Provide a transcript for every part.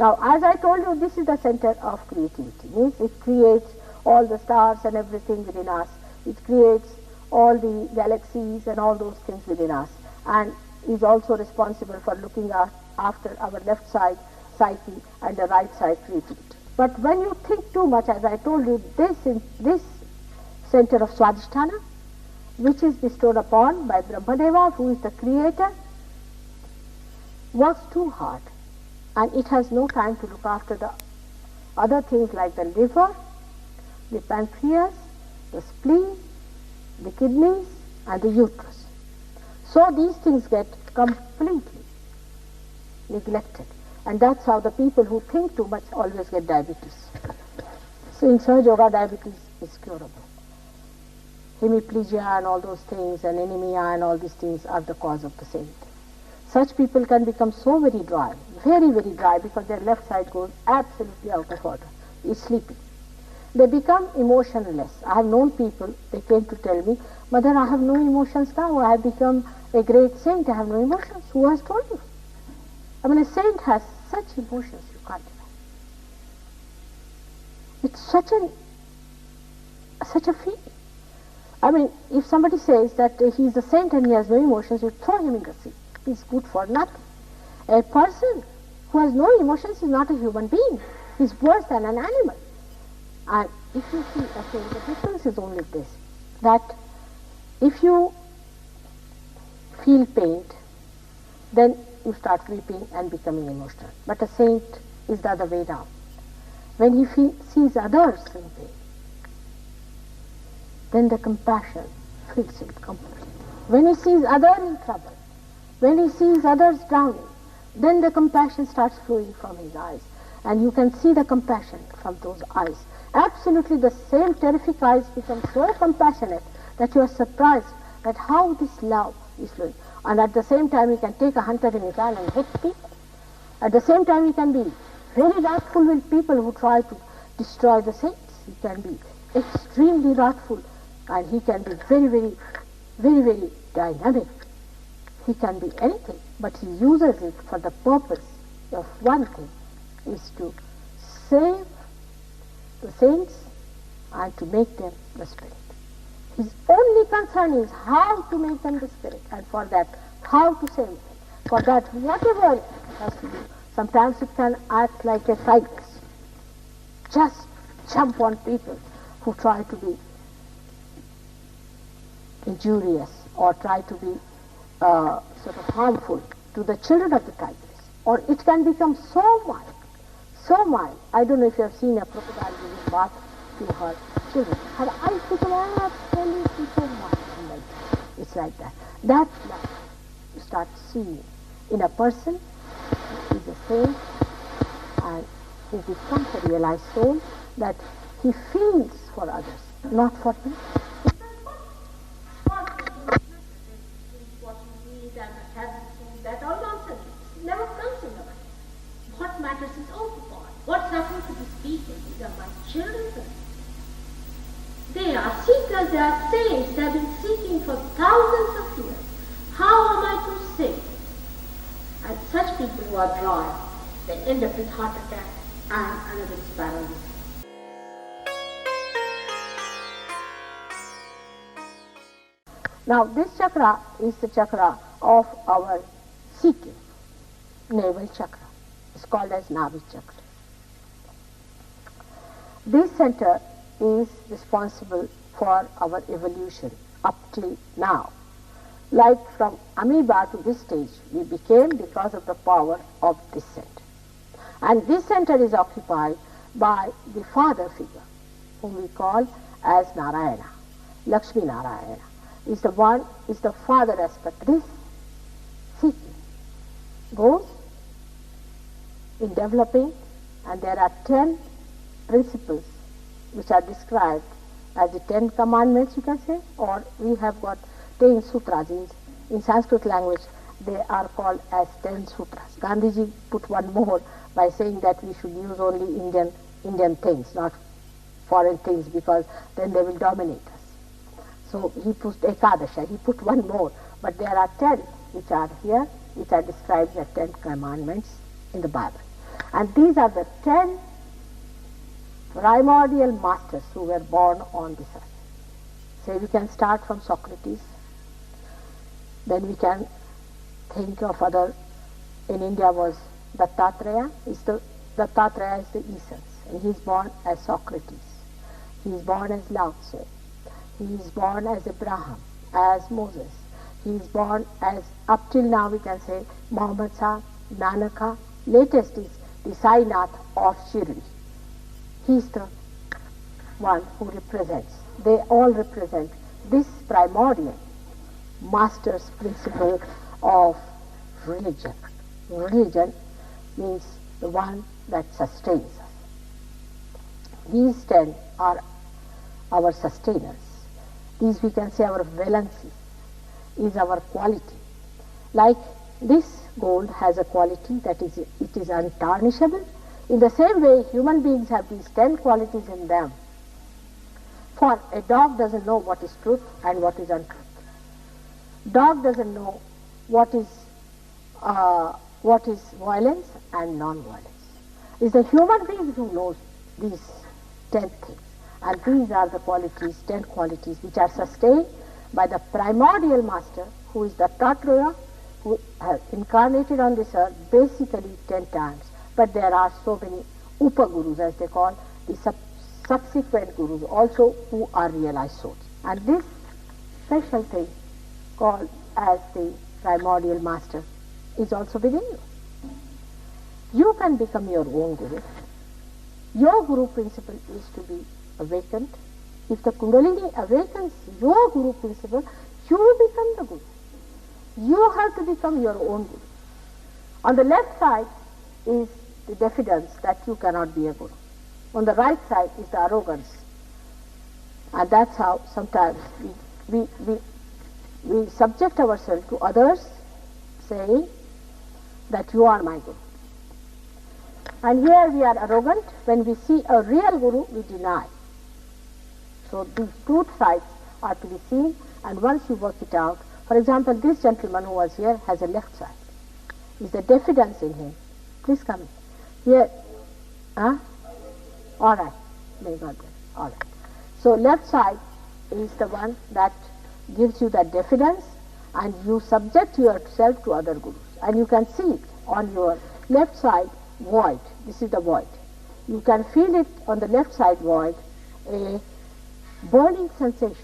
Now, as I told you, this is the center of creativity. Means it creates all the stars and everything within us. It creates all the galaxies and all those things within us, and is also responsible for looking after our left side psyche and the right side creativity. But when you think too much, as I told you, this center of Swadhisthana, which is bestowed upon by Brahmadeva, who is the creator, works too hard, and it has no time to look after the other things like the liver, the pancreas, the spleen, the kidneys, and the uterus. So these things get completely neglected, and that's how the people who think too much always get diabetes. So in Sahaja Yoga, diabetes is curable. Hemiplegia and all those things, and anemia and all these things are the cause of the same thing. Such people can become so very dry, very, very dry, because their left side goes absolutely out of order, is sleeping. They become emotionless. I have known people, they came to tell me, Mother, I have no emotions now, I have become a great saint, I have no emotions. Who has told you? I mean, a saint has such emotions, you can't imagine. It's such a feeling. I mean, if somebody says that he is a saint and he has no emotions, you throw him in the sea. He's good for nothing. A person who has no emotions is not a human being. He's worse than an animal. And if you see, okay, the difference is only this, that if you feel pain, then you start weeping and becoming emotional. But a saint is the other way down. When he sees others in pain, then the compassion fills him completely. When he sees others in trouble, when he sees others drowning, then the compassion starts flowing from his eyes, and you can see the compassion from those eyes. Absolutely the same terrific eyes become so compassionate that you are surprised at how this love is flowing. And at the same time, he can take a hunter in his hand and hit people. At the same time, he can be very wrathful with people who try to destroy the saints. He can be extremely wrathful, and he can be very, very, very, very dynamic. He can be anything, but he uses it for the purpose of one thing, is to save the saints and to make them the spirit. His only concern is how to make them the spirit, and for that, how to save them. For that, whatever it has to do. Sometimes it can act like a tigress, just jump on people who try to be injurious or try to be sort of harmful to the children of the tigress. Or it can become so mild. I don't know if you have seen a crocodile giving bath to her children. Her eyes become absolutely so mild. It's like that. That love you start seeing in a person who is a saint and who becomes a realized soul, that he feels for others, not for him. That all nonsense. It never comes in the mind. What matters is overboard. What's happening to these people? These are my children. They are seekers, they are saints. They have been seeking for thousands of years. How am I to save? And such people who are dry, they end up with heart attack and another is paralysis. Now this chakra is the chakra of our seeking, navel chakra. It's called as Navi chakra. This center is responsible for our evolution up till now. Like from amoeba to this stage, we became because of the power of this center. And this center is occupied by the father figure, whom we call as Narayana. Lakshmi Narayana is the father aspect. This seeking goes in developing, and there are 10 principles which are described as the 10 commandments, you can say, or we have got 10 sutras. In Sanskrit language, they are called as 10 sutras. Gandhiji put one more by saying that we should use only Indian things, not foreign things, because then they will dominate us. So he put Ekadasha, he put one more, but there are 10 which are here, which are described as 10 commandments in the Bible. And these are the 10 primordial masters who were born on this earth. So we can start from Socrates, then we can think of other. In India was Dattatreya is the essence, and he is born as Socrates. He is born as Lao Tse. He is born as Abraham, as Moses. He is born as, up till now we can say, Muhammad Sahib, Nanaka. Latest is the Sainath of Shirdi. He is the one who represents. They all represent this primordial master's principle of religion. Religion means the one that sustains us. These 10 are our sustainers. These we can say our valency is our quality. Like this gold has a quality that is, it is untarnishable. In the same way, human beings have these 10 qualities in them. For a dog doesn't know what is truth and what is untruth. Dog doesn't know what is violence and non-violence. It's the human being who knows these 10 things. And these are the qualities, 10 qualities, which are sustained by the primordial master, who is the Dattatreya, who has incarnated on this earth basically 10 times. But there are so many Upagurus, as they call, the subsequent gurus also, who are realized souls. And this special thing called as the primordial master is also within you. You can become your own guru. Your guru principle is to be awakened. If the Kundalini awakens your guru principle, you become the guru. You have to become your own guru. On the left side is the diffidence that you cannot be a guru. On the right side is the arrogance. And that's how sometimes we subject ourselves to others saying that you are my guru. And here we are arrogant. When we see a real guru, we deny. So these two sides are to be seen, and once you work it out, for example, this gentleman who was here has a left side. Is there diffidence in him? Please come in. Here. Huh? All right. May God bless. All right. So left side is the one that gives you that diffidence, and you subject yourself to other gurus. And you can see it on your left side, void. This is the void. You can feel it on the left side void, a burning sensation.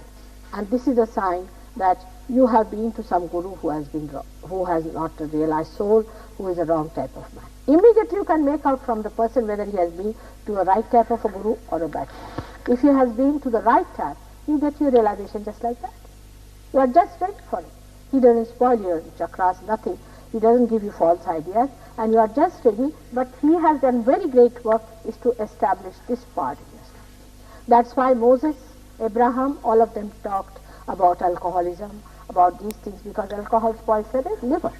And this is a sign that you have been to some guru who has been wrong, who has not a realized soul, who is a wrong type of man. Immediately you can make out from the person whether he has been to a right type of a guru or a bad type. If he has been to the right type, you get your realization just like that. You are just ready for it. He doesn't spoil your chakras, nothing. He doesn't give you false ideas, and you are just ready, but he has done very great work is to establish this part in yourself. That's why Moses, Abraham, all of them talked about alcoholism, about these things, because alcohol spoils the liver.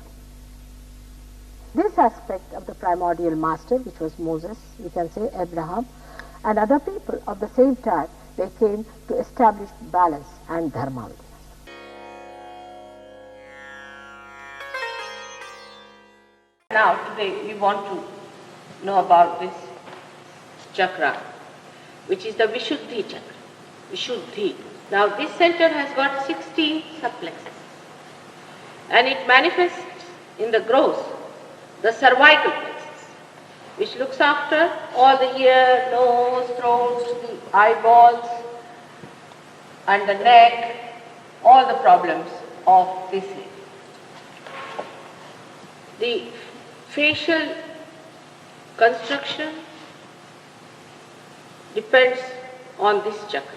This aspect of the primordial master, which was Moses, we can say Abraham, and other people of the same time, they came to establish balance and dharma. Now today we want to know about this chakra, which is the Vishuddhi chakra. Vishuddhi. Now this center has got 16 subplexes, and it manifests in the gross, the cervical plexus, which looks after all the ear, nose, throat, the eyeballs, and the neck, all the problems of this area. The facial construction depends on this chakra.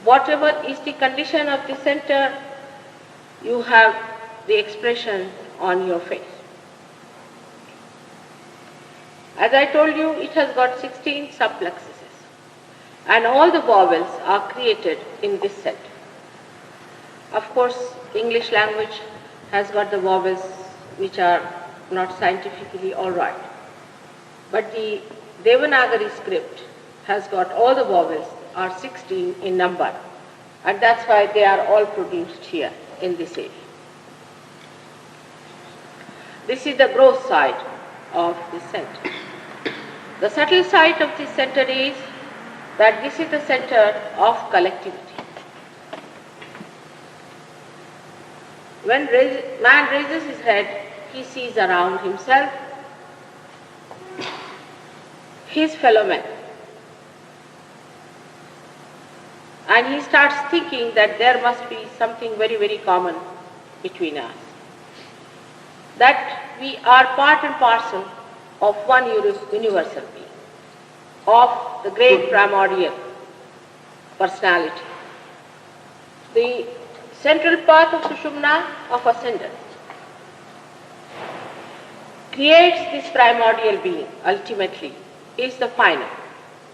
Whatever is the condition of the center, you have the expression on your face. As I told you, it has got 16 subplexuses, and all the vowels are created in this center. Of course, English language has got the vowels which are not scientifically all right. But the Devanagari script has got all the vowels are 16 in number, and that's why they are all produced here in this area. This is the gross side of this center. The subtle side of this center is that this is the center of collectivity. When man raises his head, he sees around himself his fellow men. And he starts thinking that there must be something very, very common between us. That we are part and parcel of one universal being, of the great primordial personality. The central path of Sushumna, of ascendance, creates this primordial being, ultimately, is the final,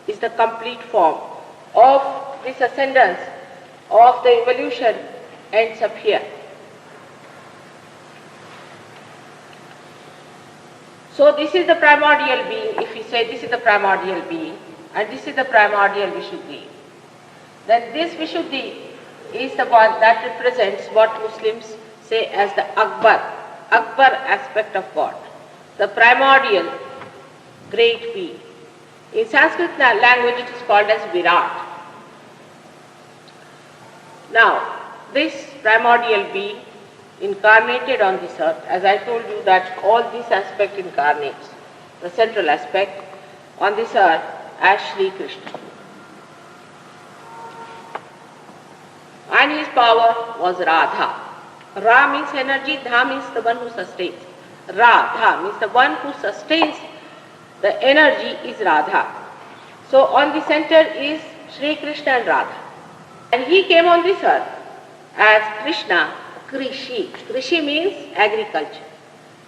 is the complete form of this ascendance, of the evolution, ends up here. So this is the primordial being. If we say this is the primordial being and this is the primordial Vishuddhi, then this Vishuddhi is the one that represents what Muslims say as the Akbar aspect of God, the primordial great being. In Sanskrit language it is called as Virat. Now, this primordial being incarnated on this earth, as I told you that all this aspect incarnates, the central aspect on this earth as Sri Krishna. And his power was Radha. Ra means energy, Dha means the one who sustains. Radha means the one who sustains the energy is Radha. So on the center is Sri Krishna and Radha. And he came on this earth as Krishna, Krishi. Krishi means agriculture,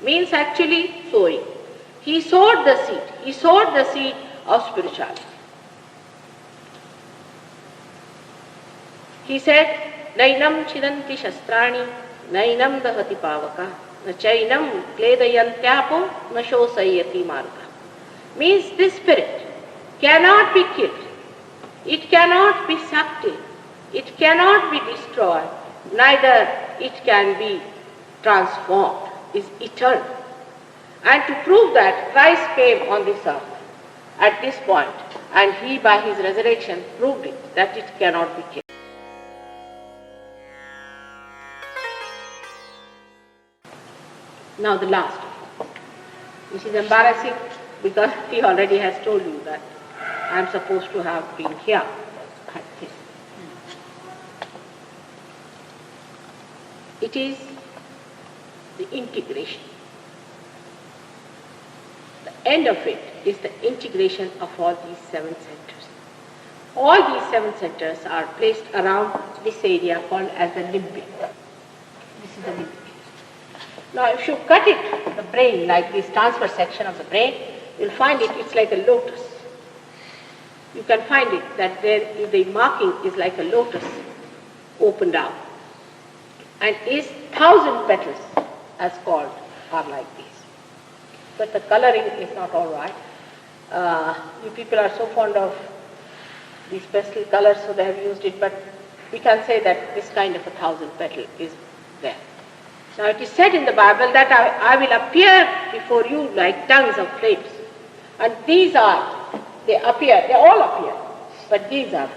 means actually sowing. He sowed the seed. He sowed the seed of spirituality. He said, Nainam chidanti shastrani, nainam dahati pavaka, na chainam kledayantyapo, na shosayati marga. Means this spirit cannot be killed. It cannot be sucked in. It cannot be destroyed. Neither it can be transformed. Is eternal. And to prove that, Christ came on this earth at this point, and he by his resurrection proved it, that it cannot be killed. Now the last, which is embarrassing because he already has told you that I am supposed to have been here. It is the integration. The end of it is the integration of all these 7 centers. All these 7 centers are placed around this area called as the limbic. This is the limbic. Now if you cut it, the brain, like this transverse section of the brain, you'll find it's like a lotus. You can find it that there the marking is like a lotus opened out. And is 1,000 petals, as called, are like this. But the coloring is not all right. You people are so fond of these pastel colors, so they have used it, but we can say that this kind of 1,000 petal is there. Now it is said in the Bible that I will appear before you like tongues of flames. And they all appear, but these are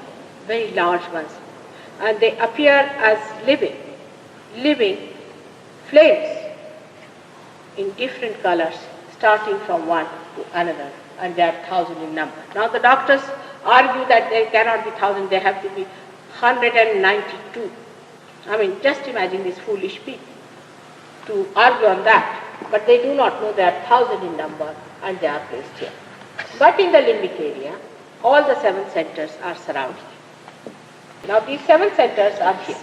very large ones. And they appear as living flames in different colors, starting from one to another, and they are 1,000 in number. Now the doctors argue that there cannot be 1,000, there have to be 192. I mean, just imagine these foolish people to argue on that, but they do not know they are 1,000 in number and they are placed here. But in the limbic area, all the 7 centers are surrounded. Now these 7 centers are here.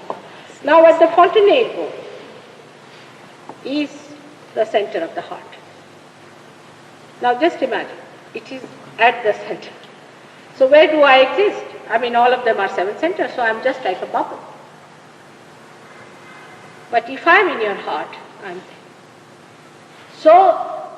Now at the fontanelle is the center of the heart. Now just imagine, it is at the center. So where do I exist? I mean, all of them are 7 centers, so I'm just like a bubble. But if I'm in your heart, I'm there. So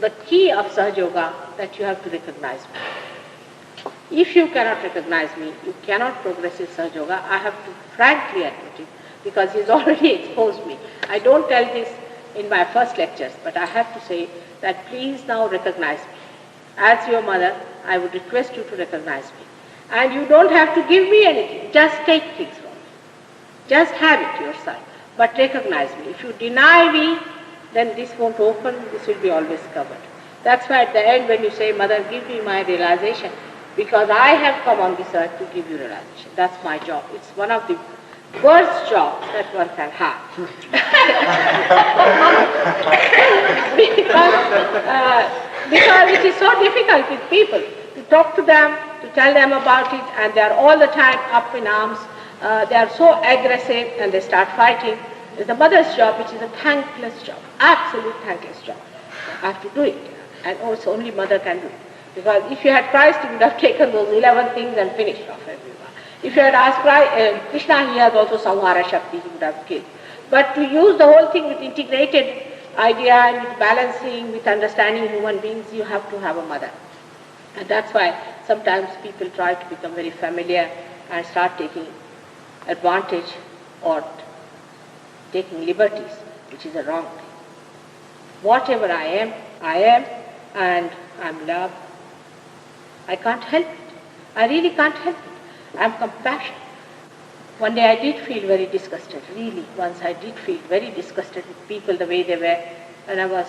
the key of Sahaja Yoga that you have to recognize me. If you cannot recognize me, you cannot progress in Sahaja Yoga. I have to frankly admit it, because he's already exposed me. I don't tell this in my first lectures, but I have to say that please now recognize me. As your mother, I would request you to recognize me. And you don't have to give me anything, just take things from me. Just have it yourself, but recognize me. If you deny me, then this won't open, this will be always covered. That's why at the end when you say, Mother, give me my realization, because I have come on this earth to give you realization. That's my job. It's one of the worst jobs that one can have. because it is so difficult with people to talk to them, to tell them about it, and they are all the time up in arms. They are so aggressive and they start fighting. It's the mother's job, which is a thankless job, absolute thankless job. I have to do it, and also only mother can do it. Because if you had Christ, you would have taken those 11 things and finished off everyone. If you had asked Krishna, he has also Samhara Shakti, he would have killed. But to use the whole thing with integrated idea and with balancing, with understanding human beings, you have to have a mother. And that's why sometimes people try to become very familiar and start taking advantage or taking liberties, which is a wrong thing. Whatever I am, and I'm love. I can't help it. I really can't help it. I'm compassion. One day I did feel very disgusted, really. Once I did feel very disgusted with people the way they were, and I was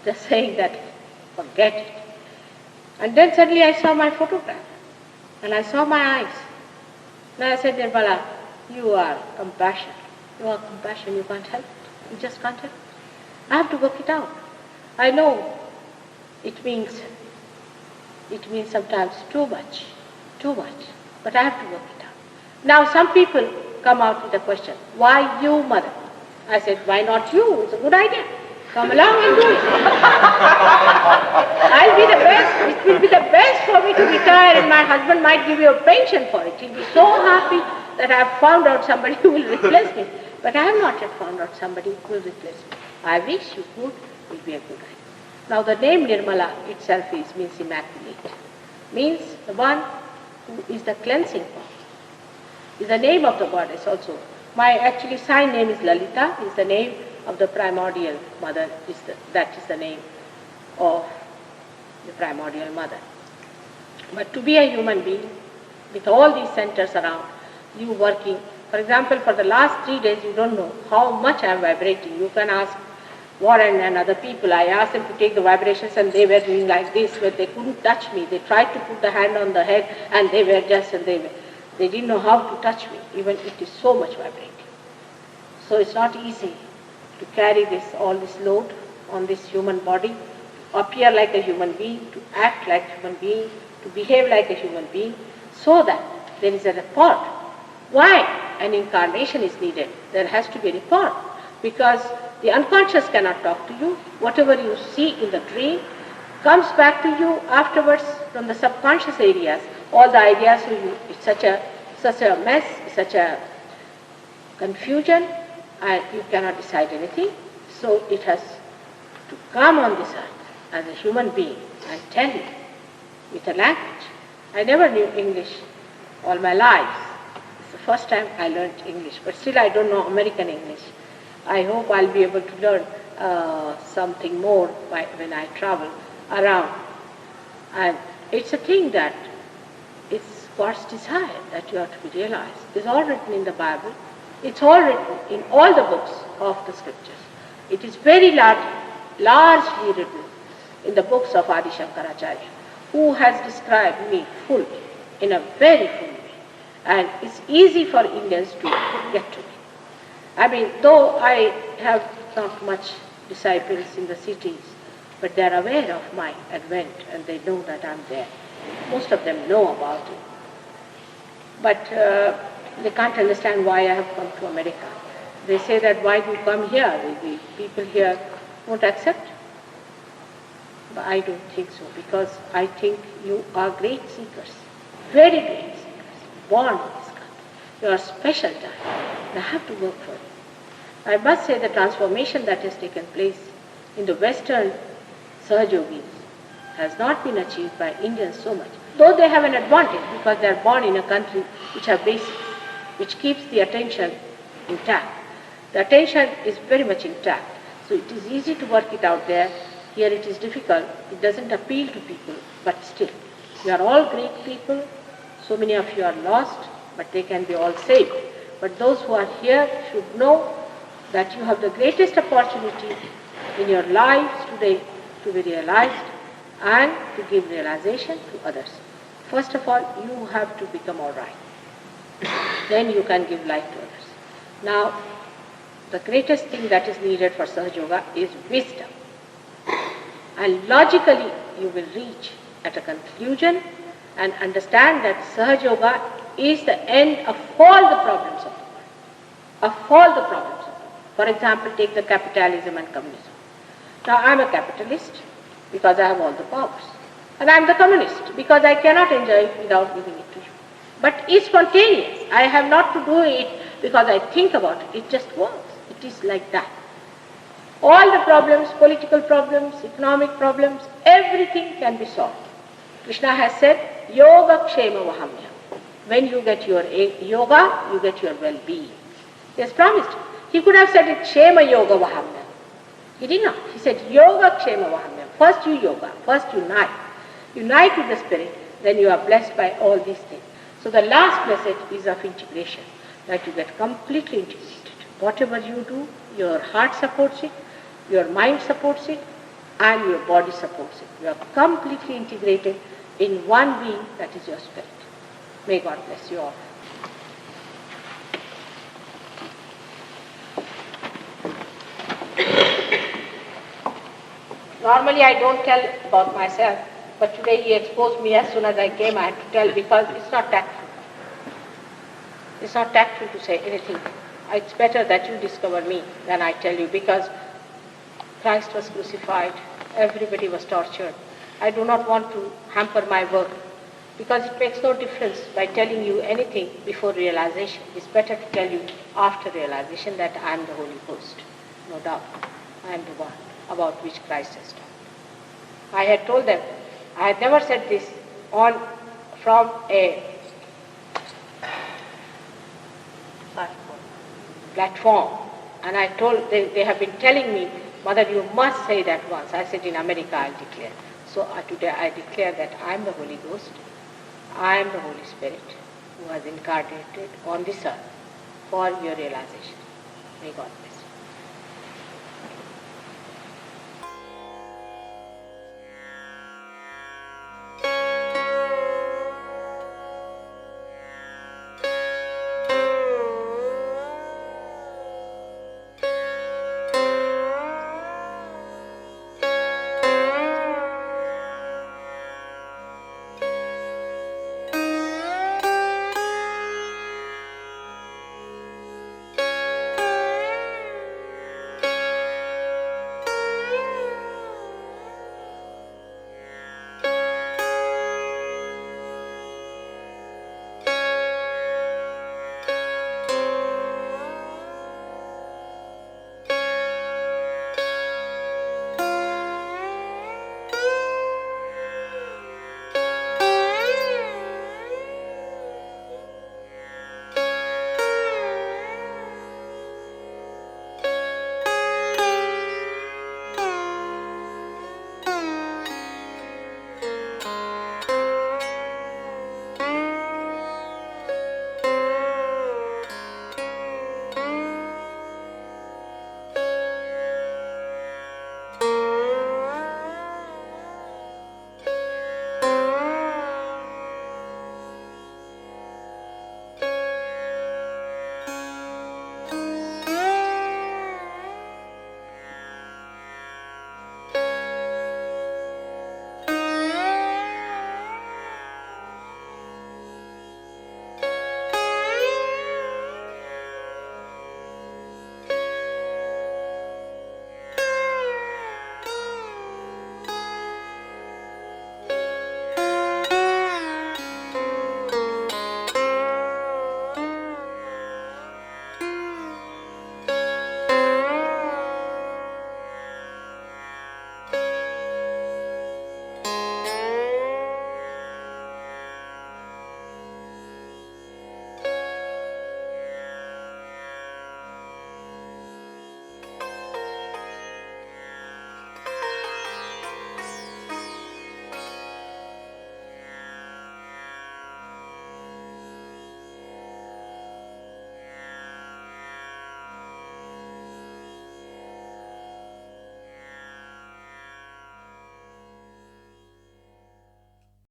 just saying that, forget it. And then suddenly I saw my photograph, and I saw my eyes. And I said, Nirmala, you are compassion. You are compassion, you can't help it. You just can't help it. I have to work it out. I know it means sometimes too much, but I have to work it out. Now some people come out with a question, why you, mother? I said, why not you? It's a good idea. Come along and do it. I'll be the best. It will be the best for me to retire, and my husband might give you a pension for it. He'll be so happy that I have found out somebody who will replace me. But I have not yet found out somebody who will replace me. I wish you could. It will be a good idea. Now the name Nirmala itself means immaculate. Means the one who is the cleansing one. Is the name of the goddess also. My actually sign name is Lalita, is the name of the primordial mother, that is the name of the primordial mother. But to be a human being, with all these centers around, you working, for example, for the last 3 days, you don't know how much I am vibrating. You can ask Warren and other people. I asked them to take the vibrations, and they were doing like this, where they couldn't touch me. They tried to put the hand on the head, and they were just, they didn't know how to touch me, even it is so much vibrating. So it's not easy to carry all this load on this human body, to appear like a human being, to act like a human being, to behave like a human being, so that there is a rapport. Why an incarnation is needed? There has to be a rapport, because the unconscious cannot talk to you. Whatever you see in the dream comes back to you afterwards from the subconscious areas. All the ideas, it's such a mess, such a confusion, and you cannot decide anything. So it has to come on this earth as a human being and tell you with a language. I never knew English all my life. It's the first time I learned English, but still I don't know American English. I hope I'll be able to learn something more when I travel around. And it's a thing that it's God's desire that you have to be realized. It's all written in the Bible. It's all written in all the books of the scriptures. It is very largely written in the books of Adi Shankaracharya, who has described me fully, in a very full way. And it's easy for Indians to get to me. I mean, though I have not much disciples in the cities, but they are aware of my advent and they know that I'm there. Most of them know about it. But they can't understand why I have come to America. They say that why do you come here? The people here won't accept. But I don't think so, because I think you are great seekers, very great seekers, born in this country. You are special type, and I have to work for it. I must say the transformation that has taken place in the Western Sahajogis has not been achieved by Indians so much, though they have an advantage because they are born in a country which have basics, which keeps the attention intact. The attention is very much intact. So it is easy to work it out there. Here it is difficult. It doesn't appeal to people, but still. You are all great people. So many of you are lost, but they can be all saved. But those who are here should know that you have the greatest opportunity in your lives today to be realized and to give realization to others. First of all, you have to become all right. Then you can give life to others. Now, the greatest thing that is needed for Sahaja Yoga is wisdom. And logically, you will reach at a conclusion and understand that Sahaja Yoga is the end of all the problems of the world. Of all the problems of the world. For example, take the capitalism and communism. Now, I am a capitalist because I have all the powers. And I am the communist because I cannot enjoy it without giving it to you. But it's spontaneous. I have not to do it because I think about it. It just works. It is like that. All the problems, political problems, economic problems, everything can be solved. Krishna has said, Yoga Kshema Vahamya. When you get your yoga, you get your well-being. He has promised. He could have said it, Kshema Yoga Vahamya. He did not. He said, Yoga Kshema Vahamya. First you yoga, first unite. Unite with the spirit, then you are blessed by all these things. So the last message is of integration, that you get completely integrated. Whatever you do, your heart supports it, your mind supports it, and your body supports it. You are completely integrated in one being, that is your spirit. May God bless you all. Normally I don't tell about myself, but today he exposed me as soon as I came. I had to tell because it's not tactful. It's not tactful to say anything. It's better that you discover me than I tell you, because Christ was crucified, everybody was tortured. I do not want to hamper my work, because it makes no difference by telling you anything before realization. It's better to tell you after realization that I am the Holy Ghost. No doubt, I am the one about which Christ has taught. I had told them, I had never said this from a platform, and I told, they have been telling me, Mother, you must say that once. I said, in America I'll declare. So today I declare that I am the Holy Ghost, I am the Holy Spirit who has incarnated on this earth for your realization. May God bless you.